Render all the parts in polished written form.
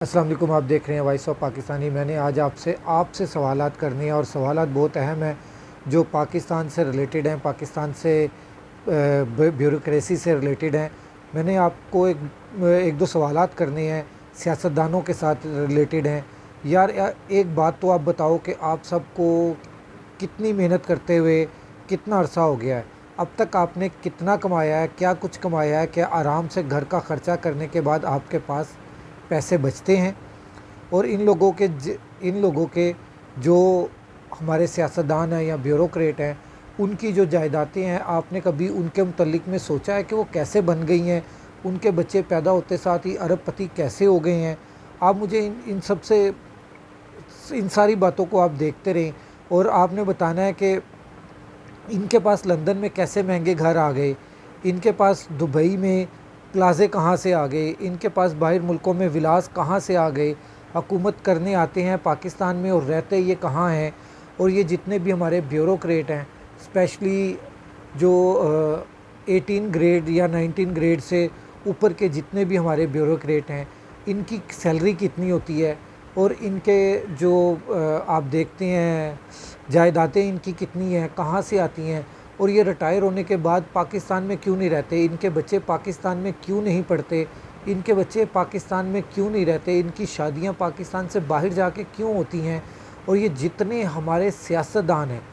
अस्सलाम वालेकुम। आप देख रहे हैं वॉइस ऑफ पाकिस्तानी। मैंने आज आपसे सवालात करने हैं और सवालात बहुत अहम हैं जो पाकिस्तान से रिलेटेड हैं, पाकिस्तान से ब्यूरोक्रेसी से रिलेटेड हैं। मैंने आपको एक दो सवालात करने हैं, सियासतदानों के साथ रिलेटेड हैं। एक बात तो आप बताओ कि आप सबको कितनी मेहनत करते हुए कितना अरसा हो गया है? अब तक आपने कितना कमाया है, क्या कुछ कमाया है? क्या आराम से घर का ख़र्चा करने के बाद आपके पास पैसे बचते हैं? और इन लोगों के जो हमारे सियासतदान हैं या ब्यूरोक्रेट हैं, उनकी जो जायदादें हैं, आपने कभी उनके मुतल्लिक में सोचा है कि वो कैसे बन गई हैं? उनके बच्चे पैदा होते साथ ही अरबपति कैसे हो गए हैं? आप मुझे इन सारी बातों को आप देखते रहें और आपने बताना है कि इनके पास लंदन में कैसे महंगे घर आ गए, इनके पास दुबई में प्लाज़े कहाँ से आ गए, इनके पास बाहर मुल्कों में विलास कहाँ से आ गए, हुकूमत करने आते हैं पाकिस्तान में और रहते ये कहाँ हैं। और ये जितने भी हमारे ब्यूरोक्रेट हैं, स्पेशली जो 18 ग्रेड या 19 ग्रेड से ऊपर के जितने भी हमारे ब्यूरोक्रेट हैं, इनकी सैलरी कितनी होती है और इनके जो आप देखते हैं जायदादें इनकी कितनी हैं, कहाँ से आती हैं, और ये रिटायर होने के बाद पाकिस्तान में क्यों नहीं रहते, इनके बच्चे पाकिस्तान में क्यों नहीं पढ़ते, इनके बच्चे पाकिस्तान में क्यों नहीं रहते, इनकी शादियां पाकिस्तान से बाहर जाके क्यों होती हैं। और ये जितने हमारे सियासतदान हैं,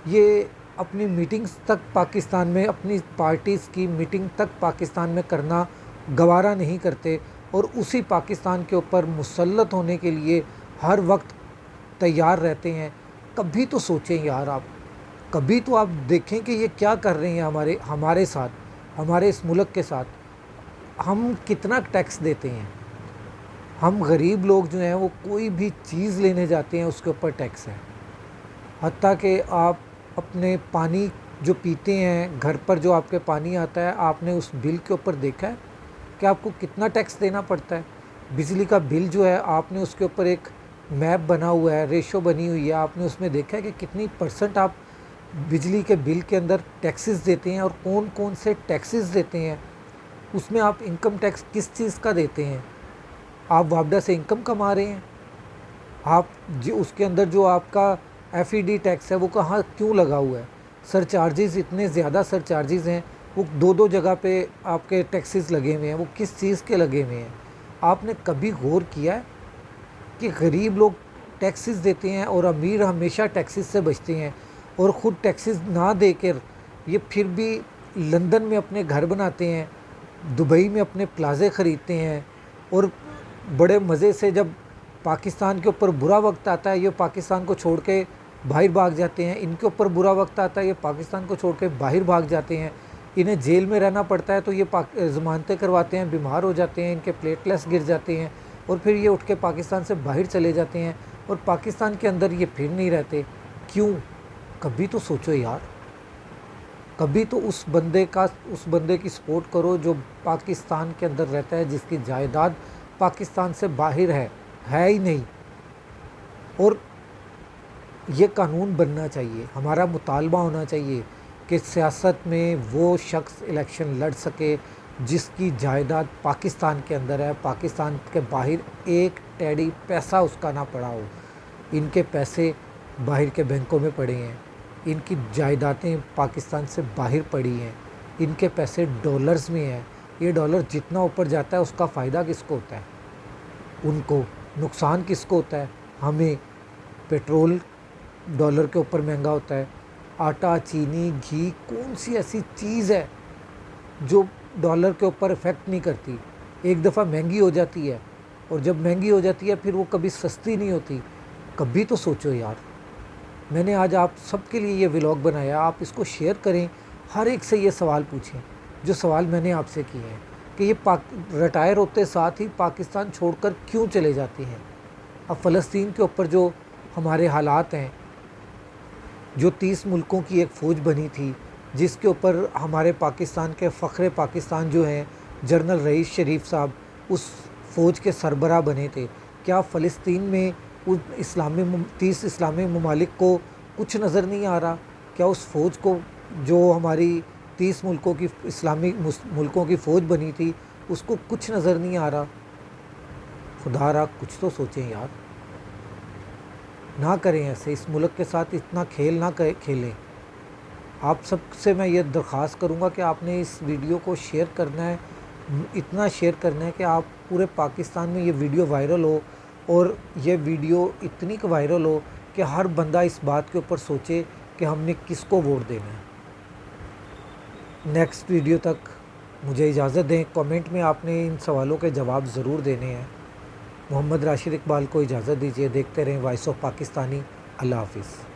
ये अपनी मीटिंग्स तक पाकिस्तान में, अपनी पार्टीज़ की मीटिंग तक पाकिस्तान में करना गवारा नहीं करते और उसी पाकिस्तान के ऊपर मुसल्लत होने के लिए हर वक्त तैयार रहते हैं। कभी तो सोचें यार आप, कभी तो आप देखें कि ये क्या कर रहे हैं हमारे साथ, हमारे इस मुल्क के साथ। हम कितना टैक्स देते हैं, हम गरीब लोग जो हैं वो कोई भी चीज़ लेने जाते हैं उसके ऊपर टैक्स है। हत्ता कि आप अपने पानी जो पीते हैं, घर पर जो आपके पानी आता है, आपने उस बिल के ऊपर देखा है कि आपको कितना टैक्स देना पड़ता है। बिजली का बिल जो है, आपने उसके ऊपर एक मैप बना हुआ है, रेशो बनी हुई है, आपने उसमें देखा है कि कितनी परसेंट आप बिजली के बिल के अंदर टैक्सेस देते हैं और कौन कौन से टैक्सेस देते हैं। उसमें आप इनकम टैक्स किस चीज़ का देते हैं? आप वापडा से इनकम कमा रहे हैं, आप जो उसके अंदर जो आपका एफईडी टैक्स है वो कहाँ क्यों लगा हुआ है? सरचार्जेस, इतने ज़्यादा सरचार्जेस हैं, वो दो दो जगह पे आपके टैक्सेस लगे हुए हैं, वो किस चीज़ के लगे हुए हैं? आपने कभी गौर किया है कि गरीब लोग टैक्सेस देते हैं और अमीर हमेशा टैक्सेस से बचते हैं, और ख़ुद टैक्सेस ना देकर ये फिर भी लंदन में अपने घर बनाते हैं, दुबई में अपने प्लाज़े ख़रीदते हैं, और बड़े मज़े से जब पाकिस्तान के ऊपर बुरा वक्त आता है ये पाकिस्तान को छोड़ के बाहर भाग जाते हैं, इनके ऊपर बुरा वक्त आता है ये पाकिस्तान को छोड़ के बाहर भाग जाते हैं। इन्हें जेल में रहना पड़ता है तो ये ज़मानतें करवाते हैं, बीमार हो जाते हैं, इनके प्लेटलेट्स गिर जाते हैं और फिर ये उठ के पाकिस्तान से बाहर चले जाते हैं और पाकिस्तान के अंदर ये फिर नहीं रहते। क्यों? कभी तो सोचो यार, कभी तो उस बंदे की सपोर्ट करो जो पाकिस्तान के अंदर रहता है, जिसकी जायदाद पाकिस्तान से बाहर है ही नहीं। और ये कानून बनना चाहिए, हमारा मुतालबा होना चाहिए कि सियासत में वो शख्स इलेक्शन लड़ सके जिसकी जायदाद पाकिस्तान के अंदर है, पाकिस्तान के बाहर एक टेडी पैसा उसका ना पड़ा हो। इनके पैसे बाहर के बैंकों में पड़े हैं, इनकी जायदादें पाकिस्तान से बाहर पड़ी हैं, इनके पैसे डॉलर्स में हैं। ये डॉलर जितना ऊपर जाता है उसका फ़ायदा किसको होता है? उनको। नुकसान किसको होता है? हमें। पेट्रोल डॉलर के ऊपर महंगा होता है, आटा, चीनी, घी, कौन सी ऐसी चीज़ है जो डॉलर के ऊपर इफ़ेक्ट नहीं करती? एक दफ़ा महंगी हो जाती है और जब महंगी हो जाती है फिर वो कभी सस्ती नहीं होती। कभी तो सोचो यार। मैंने आज आप सबके लिए ये व्लॉग बनाया, आप इसको शेयर करें, हर एक से ये सवाल पूछें जो सवाल मैंने आपसे किए हैं कि ये रिटायर होते साथ ही पाकिस्तान छोड़कर क्यों चले जाते हैं। अब फ़लस्तीन के ऊपर जो हमारे हालात हैं, जो 30 मुल्कों की एक फ़ौज बनी थी जिसके ऊपर हमारे पाकिस्तान के फ़ख्र पाकिस्तान जो हैं जनरल रईस शरीफ साहब उस फ़ौज के सरबराह बने थे। क्या फ़लस्तीन में उन 30 इस्लामी ममालिक को कुछ नज़र नहीं आ रहा? क्या उस फ़ौज को, जो हमारी 30 मुल्कों की इस्लामी मुल्कों की फ़ौज बनी थी, उसको कुछ नज़र नहीं आ रहा? खुदारा कुछ तो सोचें यार, ना करें ऐसे, इस मुल्क के साथ इतना खेल ना खेलें। आप सबसे मैं ये दरख्वास्त करूँगा कि आपने इस वीडियो को शेयर करना है, इतना शेयर करना है कि आप पूरे पाकिस्तान में ये वीडियो वायरल हो, और ये वीडियो इतनी वायरल हो कि हर बंदा इस बात के ऊपर सोचे कि हमने किसको वोट देना है। नेक्स्ट वीडियो तक मुझे इजाज़त दें। कमेंट में आपने इन सवालों के जवाब ज़रूर देने हैं। मोहम्मद राशिद इकबाल को इजाज़त दीजिए। देखते रहें वॉइस ऑफ पाकिस्तानी। अल्लाह हाफिज़।